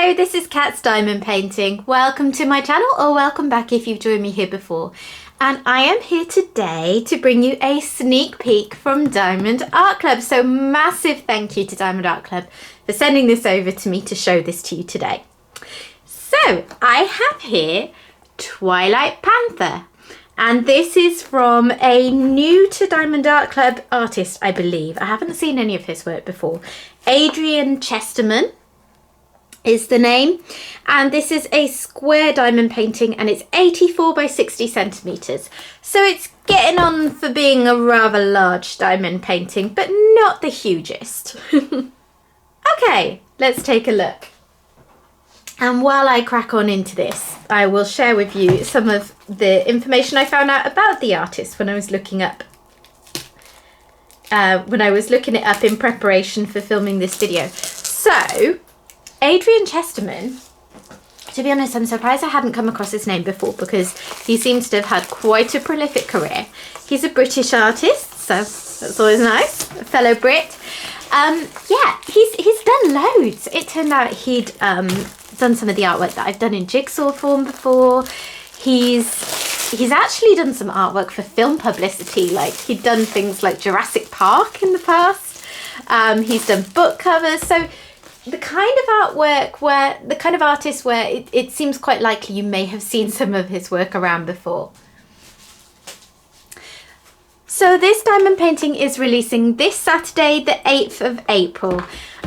Hello, this is Cat's Diamond Painting. Welcome to my channel, or welcome back if you've joined me here before. And I am here today to bring you a sneak peek from Diamond Art Club. So massive thank you to Diamond Art Club for sending this over to me to show this to you today. So I have here Twilight Panther. And this is from a new to Diamond Art Club artist, I believe. I haven't seen any of his work before. Adrian Chesterman is the name, and this is a square diamond painting, and it's 84 by 60 centimeters, so it's getting on for being a rather large diamond painting, but not the hugest. Okay, let's take a look. And while I crack on into this, I will share with you some of the information I found out about the artist when I was looking it up in preparation for filming this video. So Adrian Chesterman, to be honest, I'm surprised I hadn't come across his name before because he seems to have had quite a prolific career. He's a British artist, so that's always nice, a fellow Brit. Yeah, he's done loads. It turned out he'd done some of the artwork that I've done in jigsaw form before. He's actually done some artwork for film publicity, like he'd done things like Jurassic Park in the past. He's done book covers, so the kind of artwork where, the kind of artist where it seems quite likely you may have seen some of his work around before. So this diamond painting is releasing this Saturday, the 8th of April.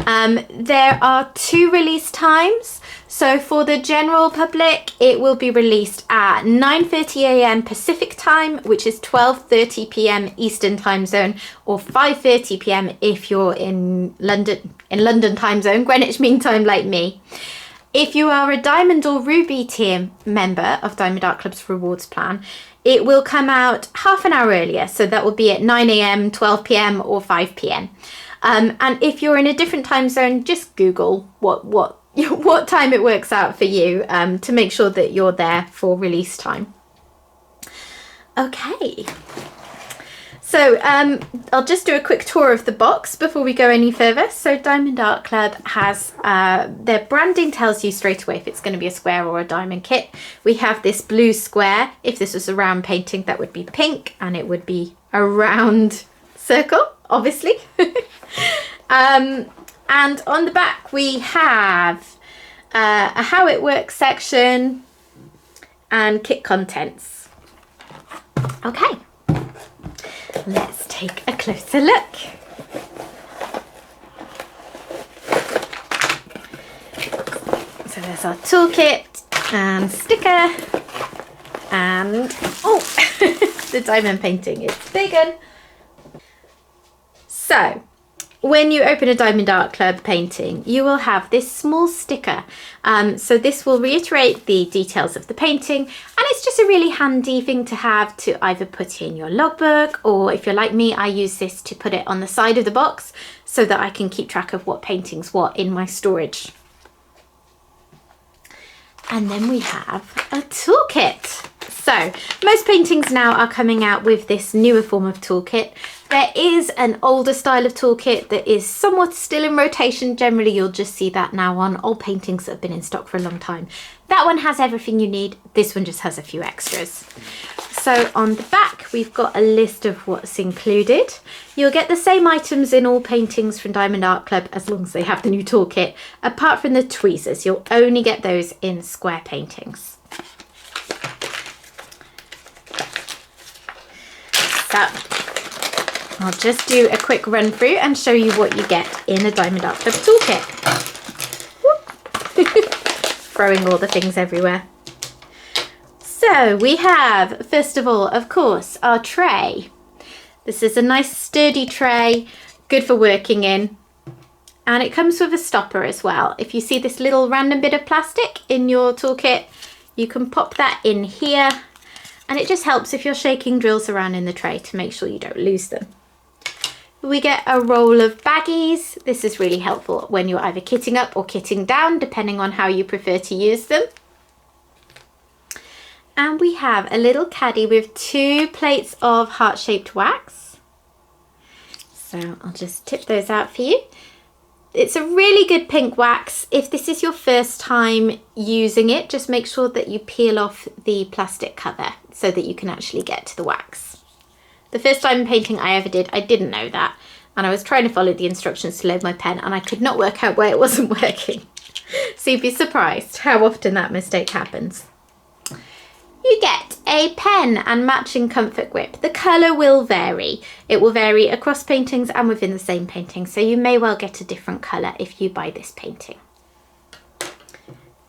There are 2 release times. So for the general public, it will be released at 9:30 AM Pacific time, which is 12:30 PM Eastern time zone, or 5:30 PM if you're in London time zone, Greenwich Mean Time like me. If you are a Diamond or Ruby tier member of Diamond Art Club's rewards plan, it will come out half an hour earlier. So that will be at 9 AM, 12 PM or 5 PM. And if you're in a different time zone, just Google what time it works out for you to make sure that you're there for release time. Okay, so I'll just do a quick tour of the box before we go any further. So Diamond Art Club has, their branding tells you straight away if it's going to be a square or a diamond kit. We have this blue square. If this was a round painting, that would be pink, and it would be a round circle, obviously. And on the back we have a how it works section and kit contents. Okay, let's take a closer look. So there's our toolkit and sticker and the diamond painting is bigger. So when you open a Diamond Art Club painting, you will have this small sticker. So this will reiterate the details of the painting, and it's just a really handy thing to have to either put in your logbook, or if you're like me, I use this to put it on the side of the box so that I can keep track of what painting's what in my storage. And then we have a toolkit. So most paintings now are coming out with this newer form of toolkit. There is an older style of toolkit that is somewhat still in rotation. Generally, you'll just see that now on old paintings that have been in stock for a long time. That one has everything you need. This one just has a few extras. So on the back, we've got a list of what's included. You'll get the same items in all paintings from Diamond Art Club as long as they have the new toolkit, apart from the tweezers. You'll only get those in square paintings. So I'll just do a quick run through and show you what you get in a Diamond Art Club toolkit. Throwing all the things everywhere. So we have, first of all, of course, our tray. This is a nice sturdy tray, good for working in. And it comes with a stopper as well. If you see this little random bit of plastic in your toolkit, you can pop that in here. And it just helps if you're shaking drills around in the tray to make sure you don't lose them. We get a roll of baggies. This is really helpful when you're either kitting up or kitting down, depending on how you prefer to use them. And we have a little caddy with 2 plates of heart-shaped wax. So I'll just tip those out for you. It's a really good pink wax. If this is your first time using it, just make sure that you peel off the plastic cover so that you can actually get to the wax. The first diamond painting I ever did, I didn't know that. And I was trying to follow the instructions to load my pen and I could not work out why it wasn't working. So you'd be surprised how often that mistake happens. You get a pen and matching comfort grip. The colour will vary. It will vary across paintings and within the same painting. So you may well get a different colour if you buy this painting.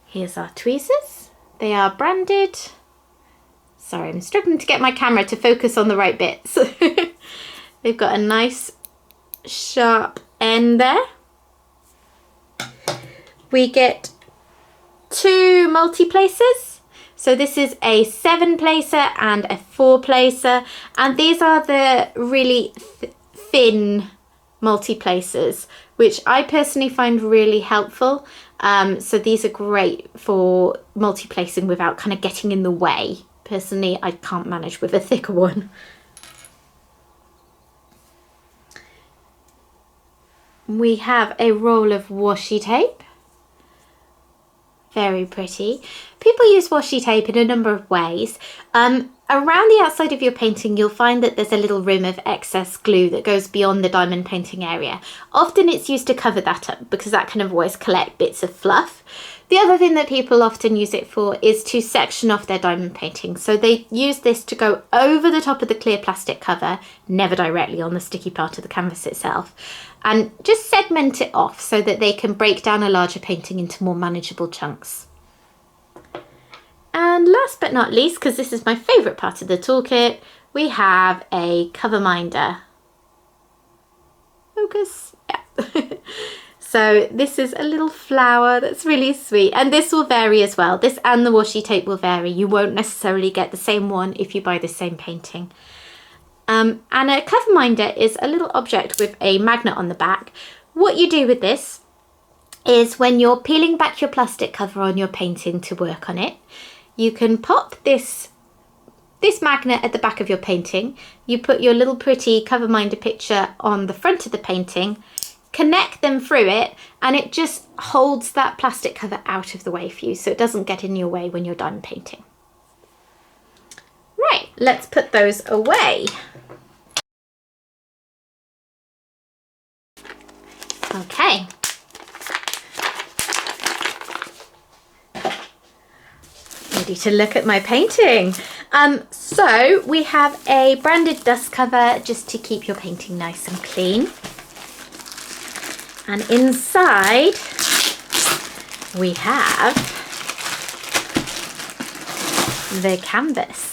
Here's our tweezers. They are branded. Sorry, I'm struggling to get my camera to focus on the right bits. They've got a nice sharp end there. We get 2 multi-placers. So this is a 7-placer and a 4-placer. And these are the really thin multi-placers, which I personally find really helpful. So these are great for multi-placing without kind of getting in the way. Personally, I can't manage with a thicker one. We have a roll of washi tape. Very pretty. People use washi tape in a number of ways. Around the outside of your painting, you'll find that there's a little rim of excess glue that goes beyond the diamond painting area. Often it's used to cover that up because that can always collect bits of fluff. The other thing that people often use it for is to section off their diamond painting. So they use this to go over the top of the clear plastic cover, never directly on the sticky part of the canvas itself, and just segment it off so that they can break down a larger painting into more manageable chunks. And last but not least, because this is my favourite part of the toolkit, we have a cover minder. Focus, yeah. So this is a little flower that's really sweet, and this will vary as well. This and the washi tape will vary. You won't necessarily get the same one if you buy the same painting. And a cover minder is a little object with a magnet on the back. What you do with this is when you're peeling back your plastic cover on your painting to work on it, you can pop this magnet at the back of your painting. You put your little pretty cover minder picture on the front of the painting, connect them through it, and it just holds that plastic cover out of the way for you so it doesn't get in your way when you're done painting. Right, let's put those away. Okay. Ready to look at my painting. So we have a branded dust cover just to keep your painting nice and clean. And inside we have the canvas.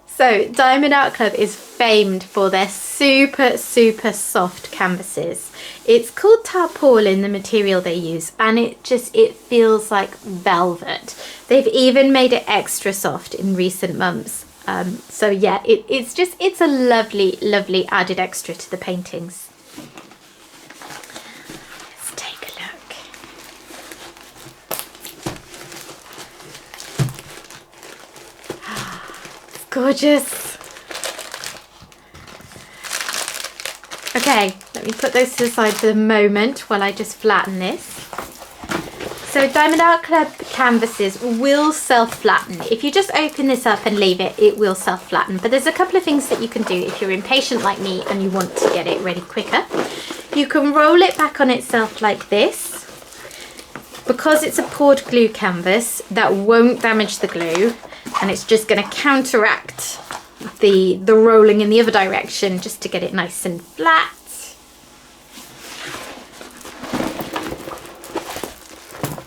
So Diamond Art Club is famed for their super soft canvases. It's called tarpaulin, the material they use, and it feels like velvet. They've even made it extra soft in recent months. So yeah, it's a lovely added extra to the paintings. Let's take a look. It's gorgeous. Okay, let me put those to the side for the moment while I just flatten this. So Diamond Art Club canvases will self-flatten. If you just open this up and leave it, it will self-flatten. But there's a couple of things that you can do if you're impatient like me and you want to get it ready quicker. You can roll it back on itself like this. Because it's a poured glue canvas, that won't damage the glue, and it's just going to counteract the rolling in the other direction just to get it nice and flat.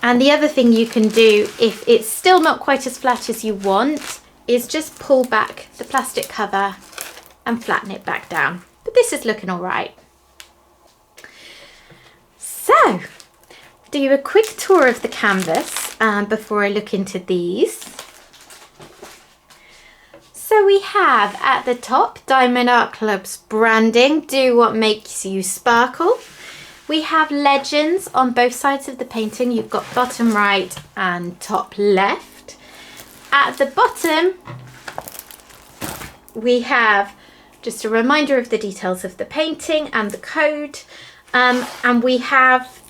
And the other thing you can do, if it's still not quite as flat as you want, is just pull back the plastic cover and flatten it back down. But this is looking all right. So, do a quick tour of the canvas before I look into these. So we have at the top Diamond Art Club's branding, do what makes you sparkle. We have legends on both sides of the painting. You've got bottom right and top left. At the bottom, we have just a reminder of the details of the painting and the code. And we have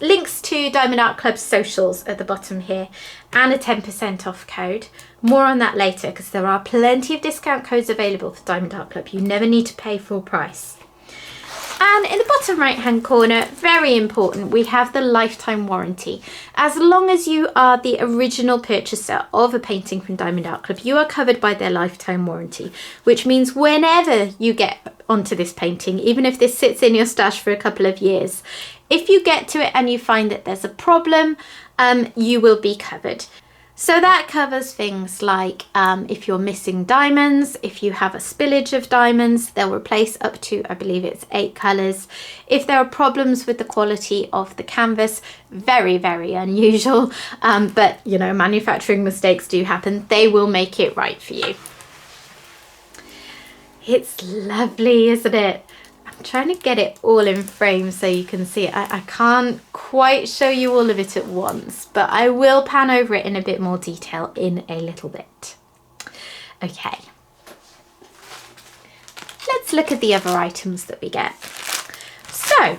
links to Diamond Art Club's socials at the bottom here and a 10% off code. More on that later, because there are plenty of discount codes available for Diamond Art Club. You never need to pay full price. And in the bottom right hand corner, very important, we have the lifetime warranty. As long as you are the original purchaser of a painting from Diamond Art Club, you are covered by their lifetime warranty, which means whenever you get onto this painting, even if this sits in your stash for a couple of years, if you get to it and you find that there's a problem, you will be covered. So that covers things like if you're missing diamonds, if you have a spillage of diamonds, they'll replace up to, I believe it's 8 colours. If there are problems with the quality of the canvas, very, very unusual, but you know, manufacturing mistakes do happen, they will make it right for you. It's lovely, isn't it? I'm trying to get it all in frame so you can see it. I can't quite show you all of it at once, but I will pan over it in a bit more detail in a little bit. Okay, let's look at the other items that we get. So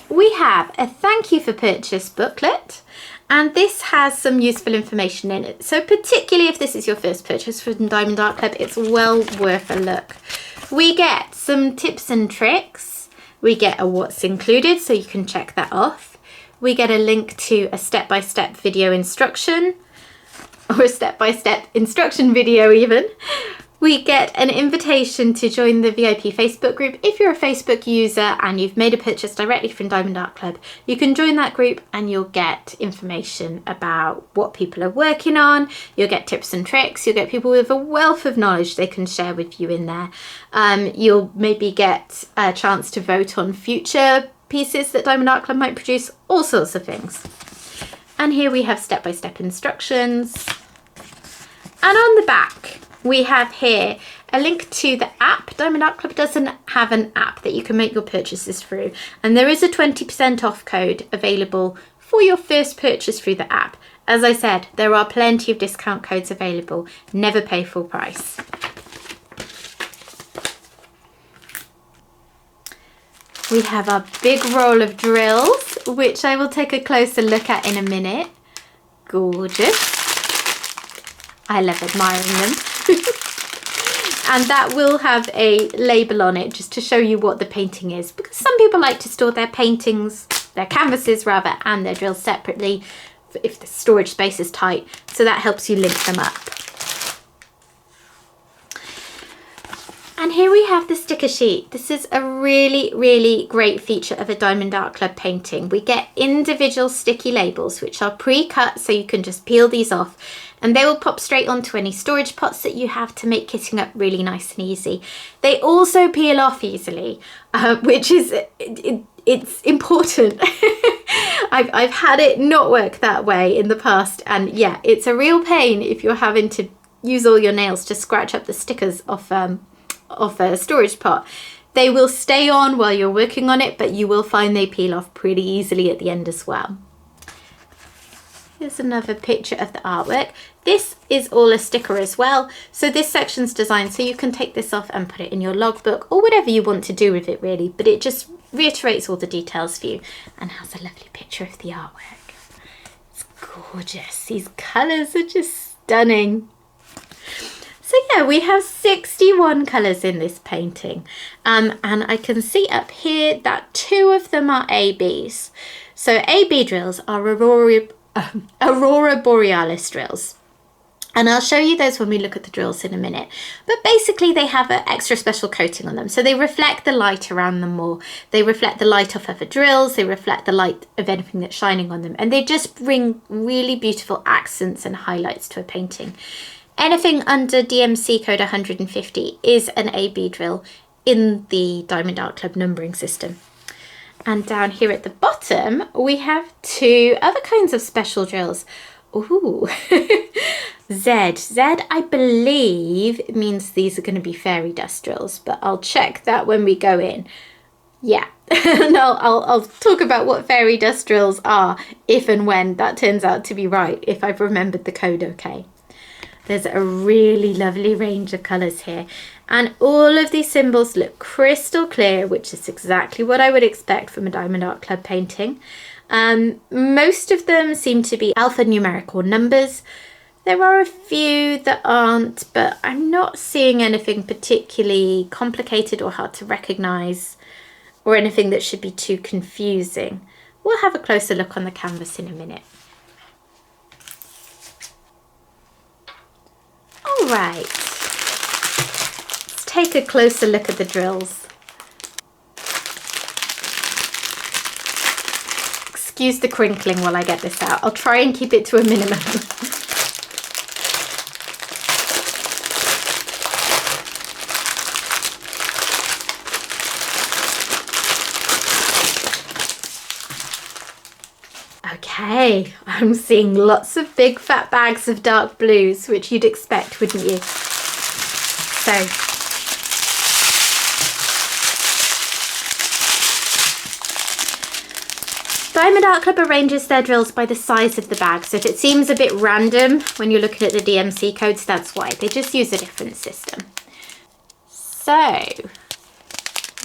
we have a thank you for purchase booklet, and this has some useful information in it. So particularly if this is your first purchase from Diamond Art Club, it's well worth a look. We get some tips and tricks. We get a what's included, so you can check that off. We get a link to a step-by-step video instruction, or a step-by-step instruction video even. We get an invitation to join the VIP Facebook group. If you're a Facebook user and you've made a purchase directly from Diamond Art Club, you can join that group and you'll get information about what people are working on. You'll get tips and tricks. You'll get people with a wealth of knowledge they can share with you in there. You'll maybe get a chance to vote on future pieces that Diamond Art Club might produce, all sorts of things. And here we have step-by-step instructions. And on the back, we have here a link to the app. Diamond Art Club doesn't have an app that you can make your purchases through. And there is a 20% off code available for your first purchase through the app. As I said, there are plenty of discount codes available. Never pay full price. We have our big roll of drills, which I will take a closer look at in a minute. Gorgeous. I love admiring them. And that will have a label on it just to show you what the painting is, because some people like to store their paintings, their canvases rather, and their drills separately if the storage space is tight, so that helps you link them up. And here we have the sticker sheet. This is a really, really great feature of a Diamond Art Club painting. We get individual sticky labels, which are pre-cut, so you can just peel these off, and they will pop straight onto any storage pots that you have to make kitting up really nice and easy. They also peel off easily, which is, it's important. I've had it not work that way in the past, and yeah, it's a real pain if you're having to use all your nails to scratch up the stickers off a storage pot. They will stay on while you're working on it, but you will find they peel off pretty easily at the end as well. Here's another picture of the artwork. This is all a sticker as well. So this section's designed so you can take this off and put it in your logbook or whatever you want to do with it really, but it just reiterates all the details for you and has a lovely picture of the artwork. It's gorgeous. These colours are just stunning. So yeah, we have 61 colours in this painting, and I can see up here that 2 of them are ABs. So AB drills are Aurora Borealis drills, and I'll show you those when we look at the drills in a minute. But basically they have an extra special coating on them, so they reflect the light around them more. They reflect the light off other drills, they reflect the light of anything that's shining on them, and they just bring really beautiful accents and highlights to a painting. Anything under DMC code 150 is an AB drill in the Diamond Art Club numbering system. And down here at the bottom, we have 2 other kinds of special drills. Ooh, Z. Z, I believe, means these are going to be fairy dust drills, but I'll check that when we go in. Yeah, and I'll talk about what fairy dust drills are if and when that turns out to be right, if I've remembered the code okay. There's a really lovely range of colours here. And all of these symbols look crystal clear, which is exactly what I would expect from a Diamond Art Club painting. Most of them seem to be alphanumerical numbers. There are a few that aren't, but I'm not seeing anything particularly complicated or hard to recognise, or anything that should be too confusing. We'll have a closer look on the canvas in a minute. All right, let's take a closer look at the drills. Excuse the crinkling while I get this out. I'll try and keep it to a minimum. Okay, I'm seeing lots of big fat bags of dark blues, which you'd expect, wouldn't you? So, Diamond Art Club arranges their drills by the size of the bag. So if it seems a bit random when you're looking at the DMC codes, that's why. They just use a different system. So,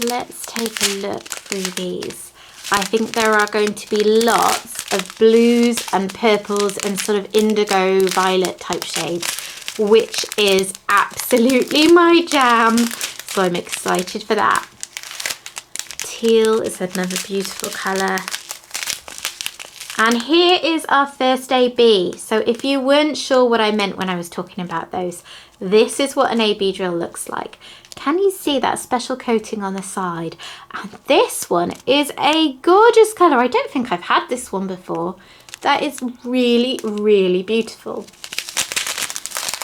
let's take a look through these. I think there are going to be lots of blues and purples and sort of indigo violet type shades, which is absolutely my jam. So I'm excited for that. Teal is another beautiful colour. And here is our first AB. So if you weren't sure what I meant when I was talking about those, this is what an AB drill looks like. Can you see that special coating on the side? And this one is a gorgeous colour. I don't think I've had this one before. That is really, really beautiful.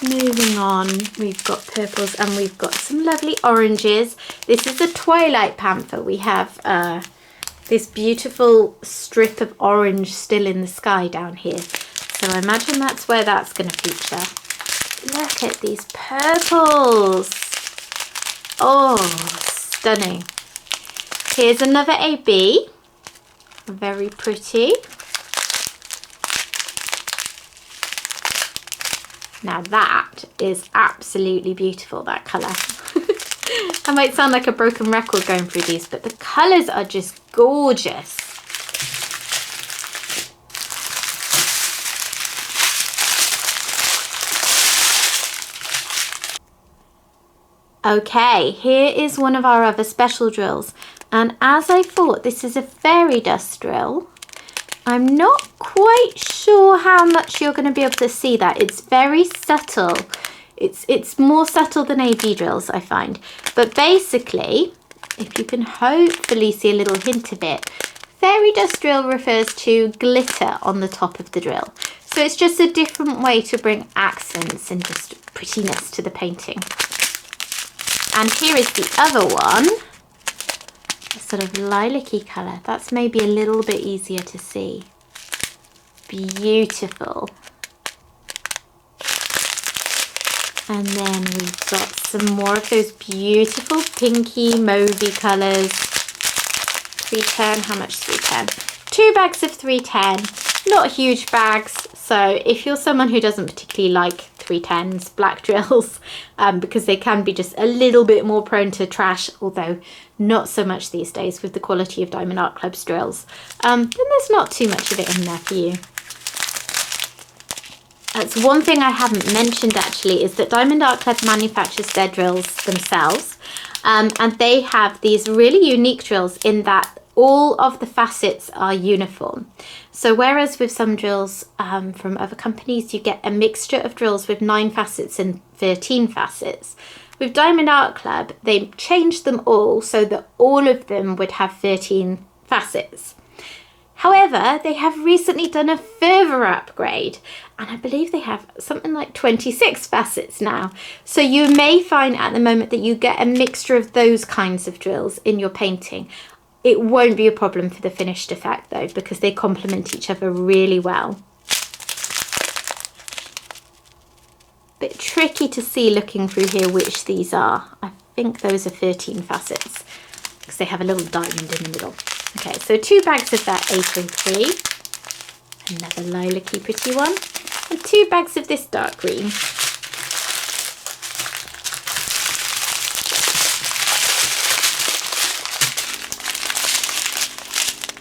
Moving on, we've got purples and we've got some lovely oranges. This is a Twilight Panther. We have this beautiful strip of orange still in the sky down here. So I imagine that's where that's going to feature. Look at these purples. Oh, stunning. Here's another AB. Very pretty. Now that is absolutely beautiful, that colour. I might sound like a broken record going through these, but the colours are just gorgeous. Okay, here is one of our other special drills. And as I thought, this is a fairy dust drill. I'm not quite sure how much you're going to be able to see that. It's very subtle. It's more subtle than AB drills, I find. But basically, if you can hopefully see a little hint of it, fairy dust drill refers to glitter on the top of the drill. So it's just a different way to bring accents and just prettiness to the painting. And here is the other one, a sort of lilac-y colour. That's maybe a little bit easier to see. Beautiful. And then we've got some more of those beautiful pinky mauvey colours. 310, how much is 310? 2 bags of 310, not huge bags. So if you're someone who doesn't particularly like 310s, black drills, because they can be just a little bit more prone to trash, although not so much these days with the quality of Diamond Art Club's drills, then there's not too much of it in there for you. That's one thing I haven't mentioned actually, is that Diamond Art Club manufactures their drills themselves, and they have these really unique drills in that all of the facets are uniform. So whereas with some drills from other companies, you get a mixture of drills with 9 facets and 13 facets, with Diamond Art Club, they changed them all so that all of them would have 13 facets. However, they have recently done a further upgrade, and I believe they have something like 26 facets now. So you may find at the moment that you get a mixture of those kinds of drills in your painting. It won't be a problem for the finished effect though, because they complement each other really well. Bit tricky to see looking through here which these are. I think those are 13 facets because they have a little diamond in the middle. Okay, so 2 bags of that A33, another lilac-y pretty one, and 2 bags of this dark green.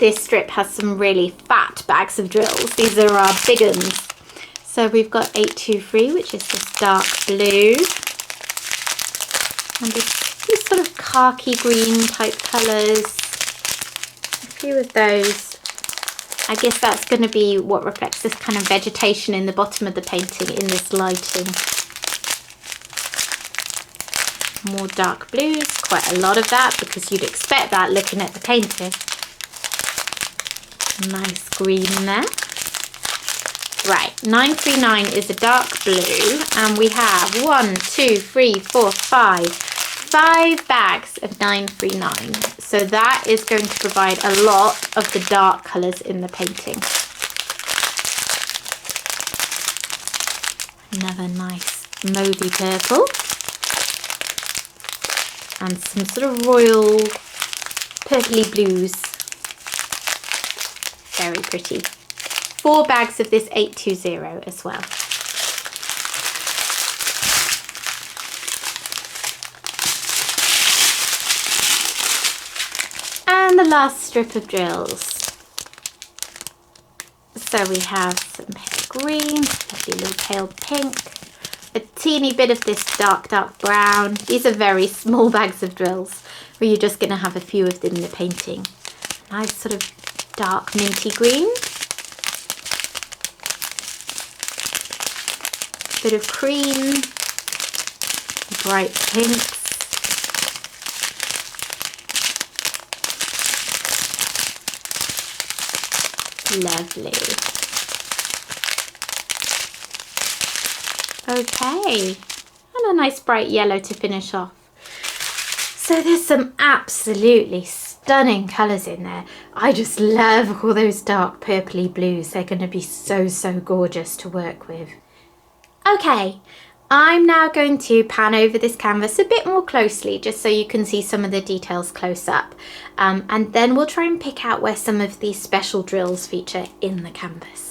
this strip has some really fat bags of drills. These are our big ones. So we've got 823, which is this dark blue. And these sort of khaki green type colours. A few of those. I guess that's going to be what reflects this kind of vegetation in the bottom of the painting in this lighting. More dark blues, quite a lot of that because you'd expect that looking at the painting. Nice green there. Right, 939 is a dark blue, and we have 5 bags of 939. So that is going to provide a lot of the dark colours in the painting. Another nice mauvey purple. And some sort of royal purpley blues. Very pretty. 4 bags of this 820 as well. And the last strip of drills. So we have some pale green, lovely little pale pink, a teeny bit of this dark brown. These are very small bags of drills where you're just going to have a few of them in the painting. Nice sort of dark minty green. Bit of cream, bright pinks. Lovely. Okay, and a nice bright yellow to finish off. So there's some absolutely stunning colours in there. I just love all those dark purpley blues. They're going to be so gorgeous to work with. Okay, I'm now going to pan over this canvas a bit more closely just so you can see some of the details close up. And then we'll try and pick out where some of these special drills feature in the canvas.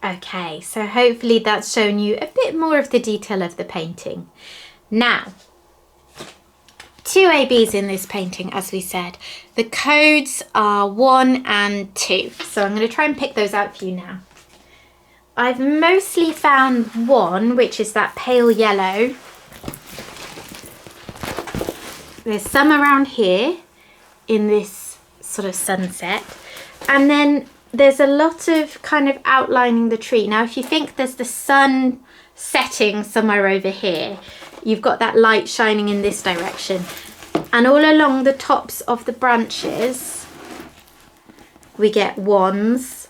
Okay, so hopefully that's shown you a bit more of the detail of the painting. Now, 2 ABs in this painting, as we said. The codes are 1 and 2, so I'm going to try and pick those out for you now. I've mostly found 1, which is that pale yellow. There's some around here in this sort of sunset, and then there's a lot of kind of outlining the tree. Now, if you think there's the sun setting somewhere over here, you've got that light shining in this direction. And all along the tops of the branches, we get 1s.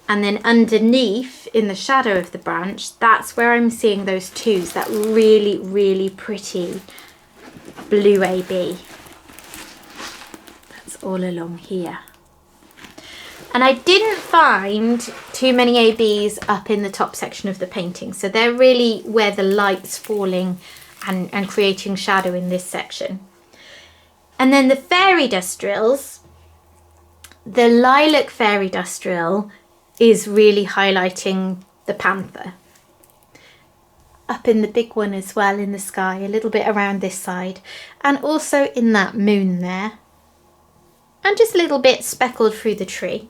And then underneath, in the shadow of the branch, that's where I'm seeing those 2s, that really, really pretty blue AB. That's all along here. And I didn't find too many ABs up in the top section of the painting. So they're really where the light's falling and creating shadow in this section. And then the fairy dust drills, the lilac fairy dust drill is really highlighting the panther. Up in the big one as well in the sky, a little bit around this side, and also in that moon there. And just a little bit speckled through the tree.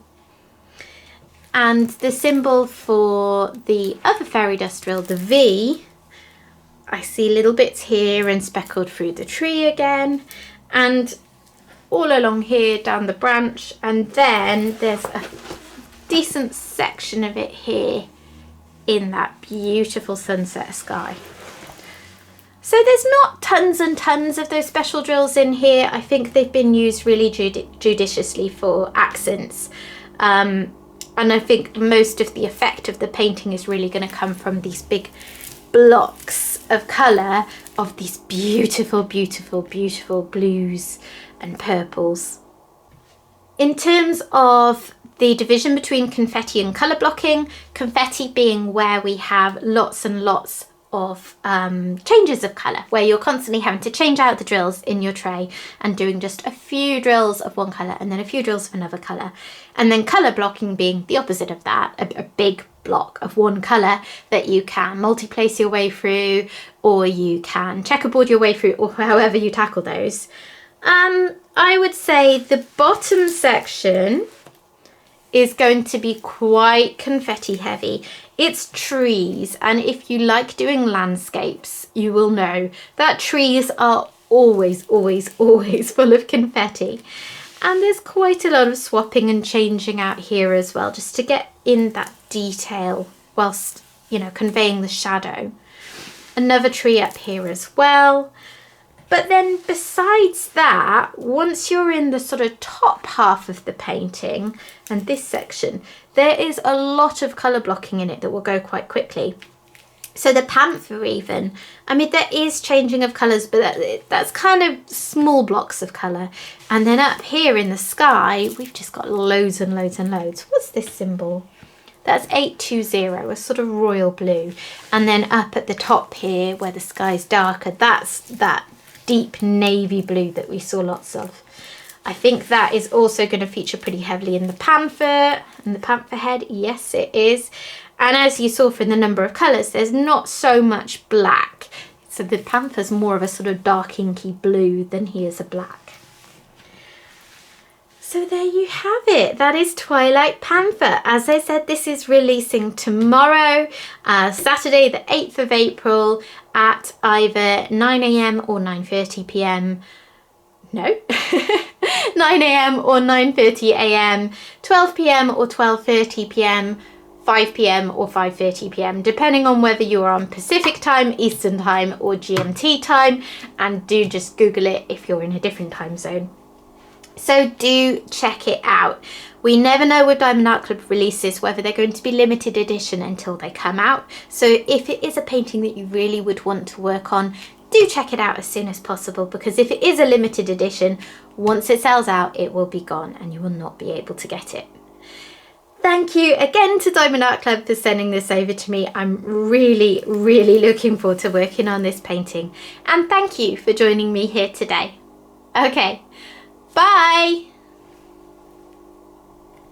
And the symbol for the other fairy dust drill, the V, I see little bits here and speckled through the tree again, and all along here down the branch, and then there's a decent section of it here in that beautiful sunset sky. So there's not tons and tons of those special drills in here. I think they've been used really judiciously for accents. And I think most of the effect of the painting is really going to come from these big blocks of colour of these beautiful, beautiful, beautiful blues and purples. In terms of the division between confetti and colour blocking, confetti being where we have lots and lots of changes of colour, where you're constantly having to change out the drills in your tray and doing just a few drills of one colour and then a few drills of another colour. And then colour blocking being the opposite of that, a big block of one colour that you can multi-place your way through, or you can checkerboard your way through, or however you tackle those. I would say the bottom section is going to be quite confetti heavy. It's trees, and if you like doing landscapes, you will know that trees are always, always, always full of confetti. And there's quite a lot of swapping and changing out here as well, just to get in that detail whilst, you know, conveying the shadow. Another tree up here as well. But then besides that, once you're in the sort of top half of the painting and this section, there is a lot of colour blocking in it that will go quite quickly. So the panther even, I mean, there is changing of colours, but that's kind of small blocks of colour. And then up here in the sky, we've just got loads and loads and loads. What's this symbol? That's 820, a sort of royal blue. And then up at the top here, where the sky's darker, that's that deep navy blue that we saw lots of. I think that is also going to feature pretty heavily in the panther and the panther head. Yes, it is. And as you saw from the number of colours, there's not so much black. So the panther's more of a sort of dark inky blue than he is a black. So there you have it. That is Twilight Panther. As I said, this is releasing tomorrow, Saturday the 8th of April at either 9 AM or 9:30 PM. No, 9 AM or 9:30 AM, 12 PM or 12:30 PM, 5 PM or 5:30 PM, depending on whether you are on Pacific time, Eastern time or GMT time. And do just Google it if you're in a different time zone. So do check it out. We never know with Diamond Art Club releases whether they're going to be limited edition until they come out. So if it is a painting that you really would want to work on, do check it out as soon as possible, because if it is a limited edition, once it sells out, it will be gone and you will not be able to get it. Thank you again to Diamond Art Club for sending this over to me. I'm really, really looking forward to working on this painting. And thank you for joining me here today. Okay. Bye!